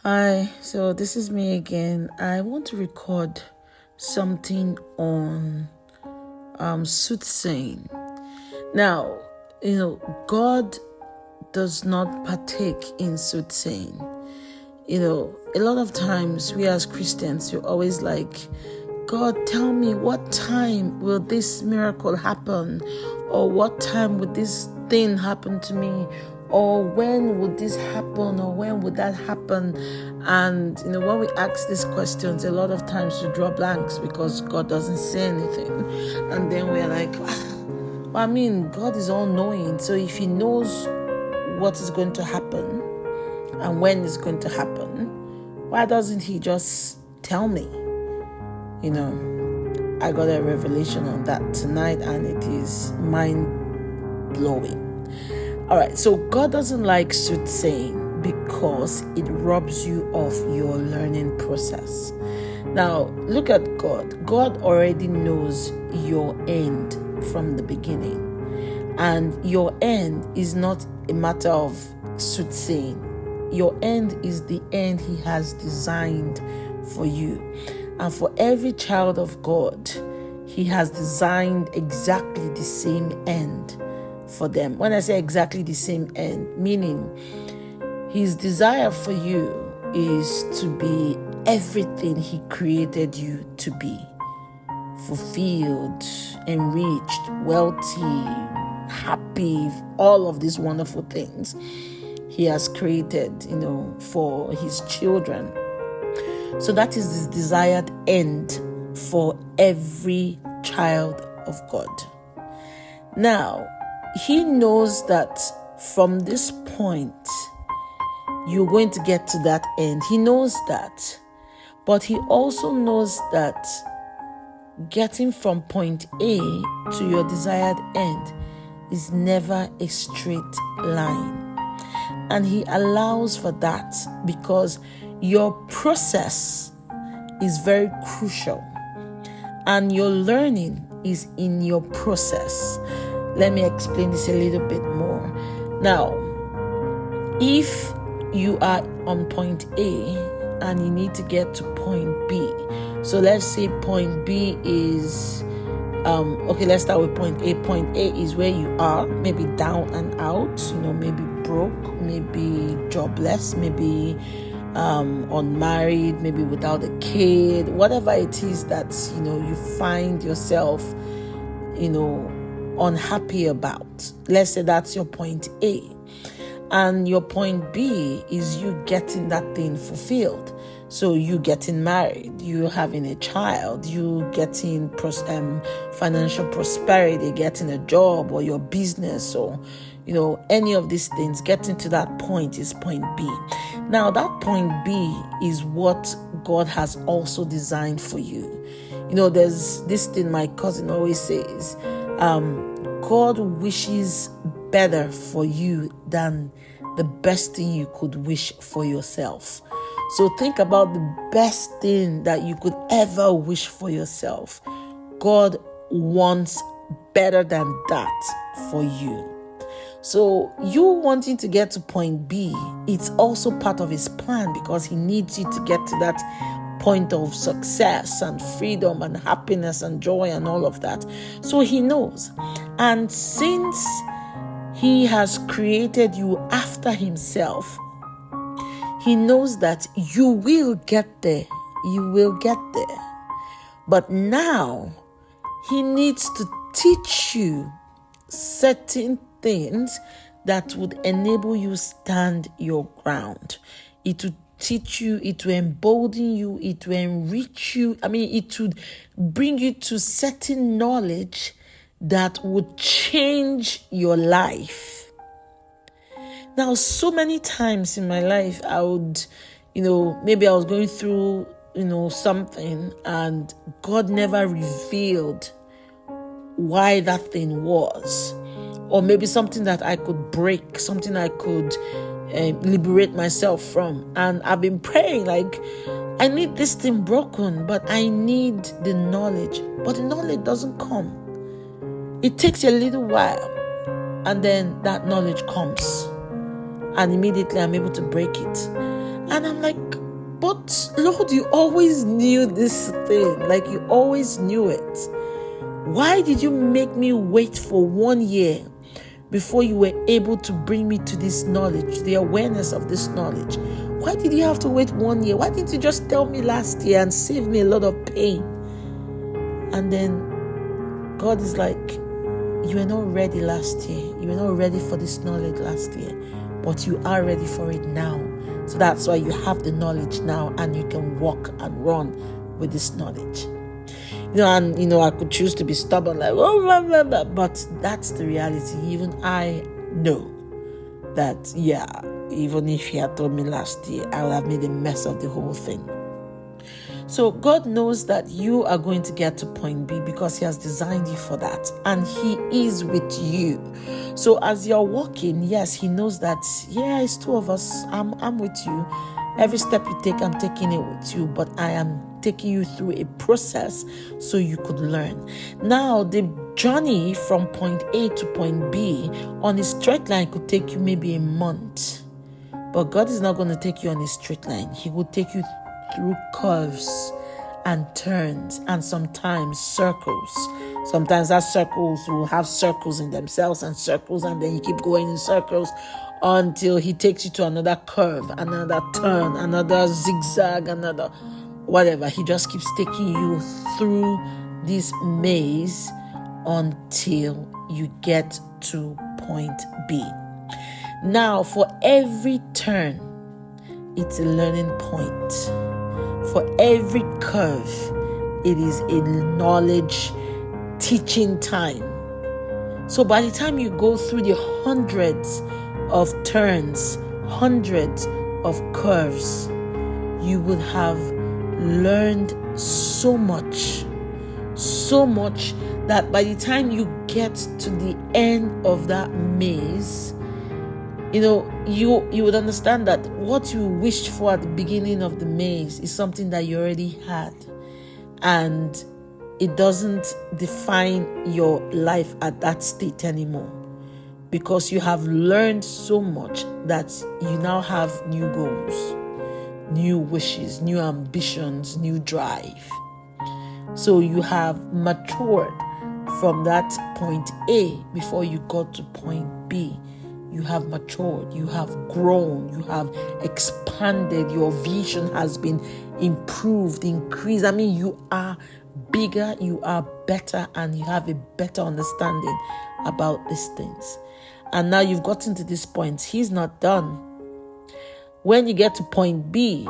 Hi, so this is me again. I want to record something on soothsaying. Now, God does not partake in soothsaying. A lot of times we as Christians, you're always like, God, tell me what time will this miracle happen? Or what time would this thing happen to me? Or when would this happen? Or when would that happen? And, when we ask these questions, a lot of times we draw blanks because God doesn't say anything. And then we're like, God is all knowing. So if he knows what is going to happen and when it's going to happen, why doesn't he just tell me? I got a revelation on that tonight and it is mind-blowing. All right, so God doesn't like soothsaying because it robs you of your learning process. Now, look at God. God already knows your end from the beginning. And your end is not a matter of soothsaying. Your end is the end he has designed for you. And for every child of God, he has designed exactly the same end for them. When I say exactly the same end, meaning his desire for you is to be everything he created you to be. Fulfilled, enriched, wealthy, happy, all of these wonderful things he has created, for his children. So that is his desired end for every child of God. Now, he knows that from this point, you're going to get to that end. He knows that. But he also knows that getting from point A to your desired end is never a straight line. And he allows for that because your process is very crucial. And your learning is in your process. Let me explain this a little bit more. Now, if you are on point A and you need to get to point B. So let's say point B is, let's start with point A. Point A is where you are, maybe down and out, maybe broke, maybe jobless, maybe unmarried, maybe without a kid, whatever it is that, you find yourself, unhappy about. Let's say that's your point A. And your point B is you getting that thing fulfilled. So you getting married, you having a child, you getting financial prosperity, getting a job or your business or, any of these things. Getting to that point is point B. Now that point B is what God has also designed for you. There's this thing my cousin always says, God wishes better for you than the best thing you could wish for yourself. So think about the best thing that you could ever wish for yourself. God wants better than that for you. So you wanting to get to point B, it's also part of his plan because he needs you to get to that point of success and freedom and happiness and joy and all of that. So he knows. And since he has created you after himself, he knows that you will get there. You will get there. But now, he needs to teach you certain things that would enable you stand your ground. It would teach you, it will embolden you, it will enrich you. It would bring you to certain knowledge that would change your life. Now, so many times in my life, I would, maybe I was going through, something and God never revealed why that thing was. Or maybe something that I could break, something I could liberate myself from. And I've been praying I need this thing broken, but I need the knowledge. But the knowledge doesn't come. It takes a little while and then that knowledge comes. And immediately I'm able to break it. And I'm like, but Lord, you always knew this thing. Like, you always knew it. Why did you make me wait for 1 year before you were able to bring me to this knowledge, the awareness of this knowledge? Why did you have to wait 1 year? Why didn't you just tell me last year and save me a lot of pain? And then God is like, you were not ready last year. You were not ready for this knowledge last year, but you are ready for it now. So that's why you have the knowledge now, and you can walk and run with this knowledge. I could choose to be stubborn, like, oh, blah, blah, blah. But that's the reality. Even I know that, even if he had told me last year, I would have made a mess of the whole thing. So God knows that you are going to get to point B because he has designed you for that, and he is with you. So as you're walking, yes, he knows that, it's two of us. I'm with you. Every step you take, I'm taking it with you, but I am taking you through a process so you could learn. Now, the journey from point A to point B on a straight line could take you maybe a month, but God is not going to take you on a straight line. He will take you through curves and turns and sometimes circles. Sometimes that circles will have circles in themselves and circles, and then you keep going in circles until he takes you to another curve, another turn, another zigzag, another whatever. He just keeps taking you through this maze until you get to point B. Now, for every turn, it's a learning point. For every curve, it is a knowledge teaching time. So by the time you go through the hundreds of turns, hundreds of curves, you would have learned so much that by the time you get to the end of that maze, you would understand that what you wished for at the beginning of the maze is something that you already had, and it doesn't define your life at that state anymore, because you have learned so much that you now have new goals, new wishes, new ambitions, new drive. So you have matured from that point A before you got to point B. You have matured, you have grown, you have expanded, your vision has been improved, increased. You are bigger, you are better, and you have a better understanding about these things. And now you've gotten to this point. He's not done. When you get to point B,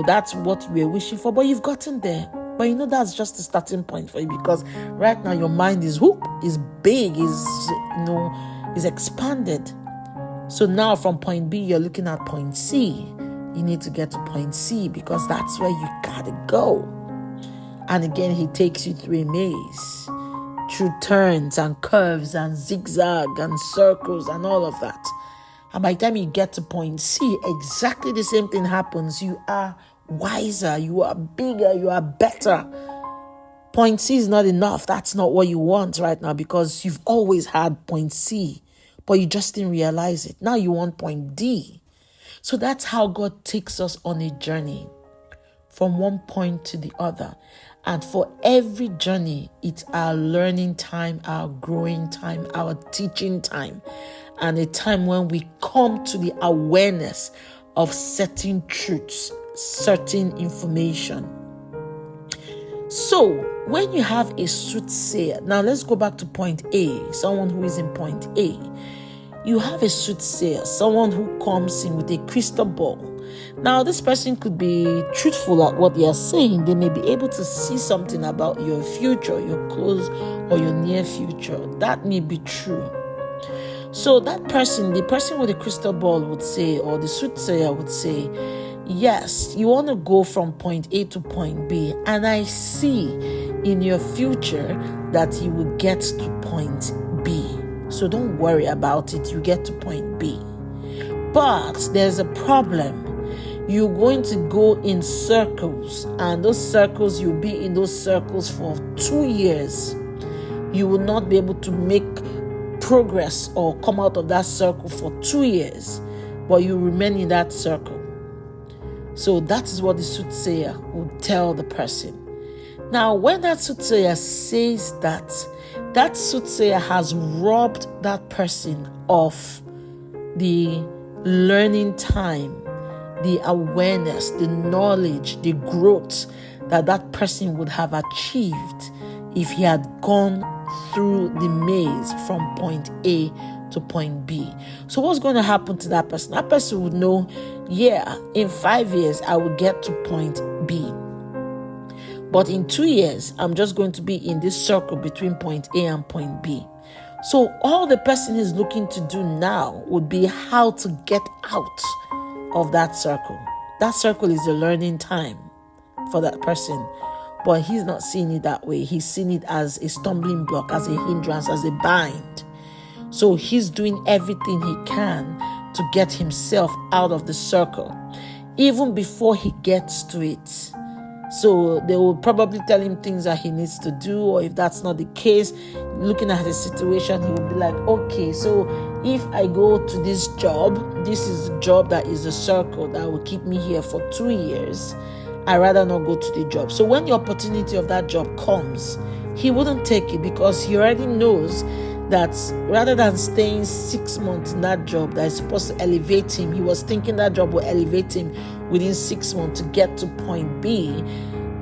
that's what you were wishing for, but you've gotten there. But that's just the starting point for you, because right now your mind is big, is expanded. So now from point B, you're looking at point C. You need to get to point C because that's where you gotta go. And again, he takes you through a maze, through turns and curves and zigzag and circles and all of that. And by the time you get to point C, exactly the same thing happens. You are wiser, you are bigger, you are better. Point C is not enough. That's not what you want right now, because you've always had point C, but you just didn't realize it. Now you want point D. So that's how God takes us on a journey from one point to the other. And for every journey, it's our learning time, our growing time, our teaching time, and a time when we come to the awareness of certain truths, certain information. So when you have a soothsayer, now let's go back to point A, someone who is in point A. You have a soothsayer, someone who comes in with a crystal ball. Now, this person could be truthful at what they are saying. They may be able to see something about your future, your close or your near future. That may be true. So that person, the person with the crystal ball would say, or the soothsayer would say, yes, you want to go from point A to point B, and I see in your future that you will get to point B. So don't worry about it. You get to point B. But there's a problem. You're going to go in circles, and those circles, you'll be in those circles for 2 years. You will not be able to make progress or come out of that circle for 2 years, but you remain in that circle. So that is what the soothsayer would tell the person. Now, when that soothsayer says that, that soothsayer has robbed that person of the learning time, the awareness, the knowledge, the growth that that person would have achieved if he had gone through the maze from point A to point B. So what's going to happen to that person? That person would know, yeah, in 5 years, I will get to point B. But in 2 years, I'm just going to be in this circle between point A and point B. So all the person is looking to do now would be how to get out of that circle. That circle is a learning time for that person. But he's not seeing it that way. He's seeing it as a stumbling block, as a hindrance, as a bind. So he's doing everything he can to get himself out of the circle, even before he gets to it. So they will probably tell him things that he needs to do, or if that's not the case, looking at the situation, he will be like, okay, so if I go to this job, this is a job that is a circle that will keep me here for 2 years. I'd rather not go to the job. So when the opportunity of that job comes, he wouldn't take it because he already knows that rather than staying 6 months in that job that is supposed to elevate him, he was thinking that job will elevate him within 6 months to get to point B.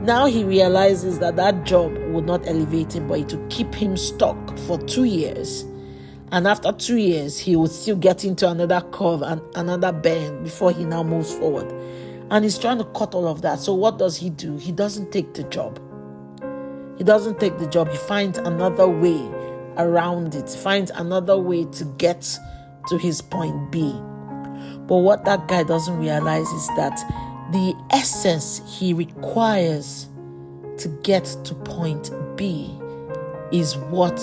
Now he realizes that that job would not elevate him, but it will keep him stuck for 2 years. And after 2 years, he will still get into another curve and another bend before he now moves forward. And he's trying to cut all of that. So what does he do? He doesn't take the job. He doesn't take the job. He finds another way around it, finds another way to get to his point B. But what that guy doesn't realize is that the essence he requires to get to point B is what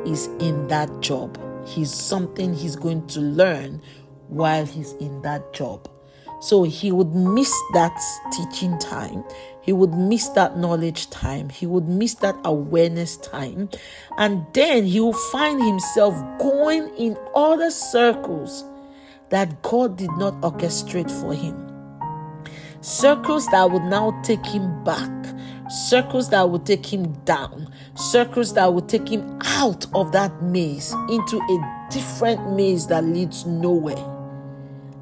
is in that job. He's something he's going to learn while he's in that job. So he would miss that teaching time. He would miss that knowledge time. He would miss that awareness time. And then he will find himself going in other circles that God did not orchestrate for him. Circles that would now take him back. Circles that would take him down. Circles that would take him out of that maze into a different maze that leads nowhere.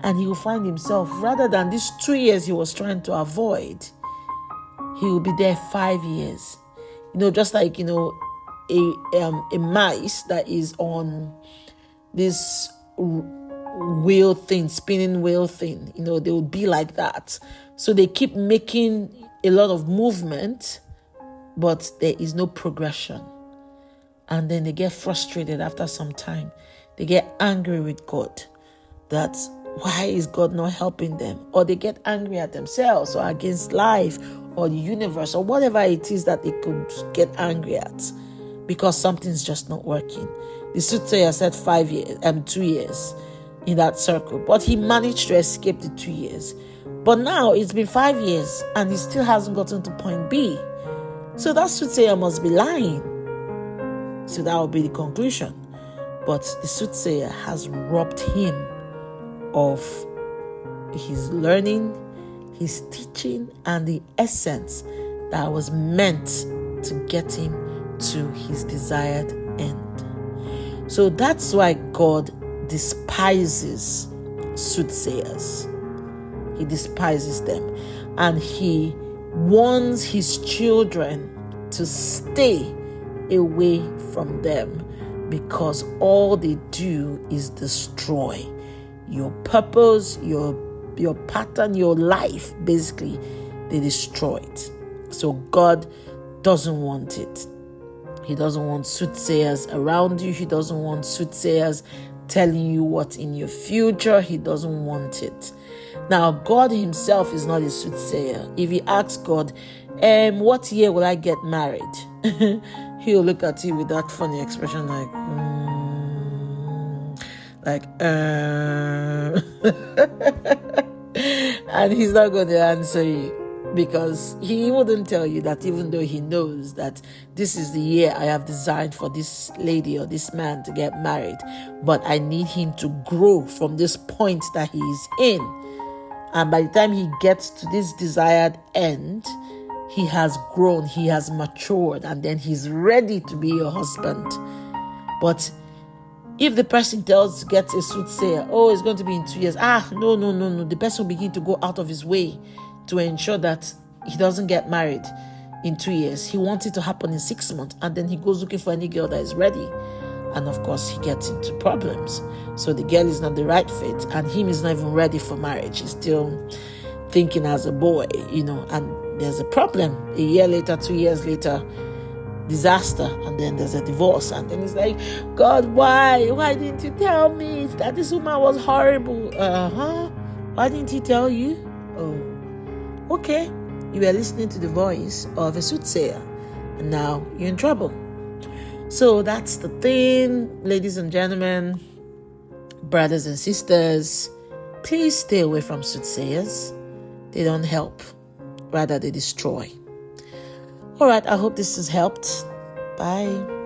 And he will find himself, rather than these 2 years he was trying to avoid, he will be there 5 years. Just like, a mice that is on this wheel thing, spinning wheel thing, they will be like that. So they keep making a lot of movement, but there is no progression. And then they get frustrated after some time. They get angry with God that why is God not helping them? Or they get angry at themselves or against life or the universe or whatever it is that they could get angry at because something's just not working. The soothsayer said 2 years in that circle, but he managed to escape the 2 years. But now it's been 5 years and he still hasn't gotten to point B. So that soothsayer must be lying. So that will be the conclusion. But the soothsayer has robbed him of his learning, his teaching, and the essence that was meant to get him to his desired end. So that's why God despises soothsayers. He despises them. And he warns his children to stay away from them because all they do is destroy your purpose, your pattern, your life. Basically, they destroy it. So God doesn't want it. He doesn't want soothsayers around you. He doesn't want soothsayers telling you what's in your future. He doesn't want it. Now, God himself is not a soothsayer. If you ask God, what year will I get married? He'll look at you with that funny expression and he's not going to answer you because he wouldn't tell you that, even though he knows that this is the year I have designed for this lady or this man to get married, but I need him to grow from this point that he is in. And by the time he gets to this desired end, he has grown, he has matured, and then he's ready to be your husband. But if the person gets a soothsayer, it's going to be in 2 years. No. The person will begin to go out of his way to ensure that he doesn't get married in 2 years. He wants it to happen in 6 months, and then he goes looking for any girl that is ready. And of course, he gets into problems. So the girl is not the right fit, and him is not even ready for marriage. He's still thinking as a boy, and there's a problem. A year later, 2 years later, disaster, and then there's a divorce, and then it's like, God, why didn't you tell me that this woman was horrible? Why didn't he tell you? Okay, you were listening to the voice of a soothsayer, and now you're in trouble. So that's the thing, ladies and gentlemen, brothers and sisters. Please stay away from soothsayers. They don't help, rather they destroy. All right, I hope this has helped. Bye.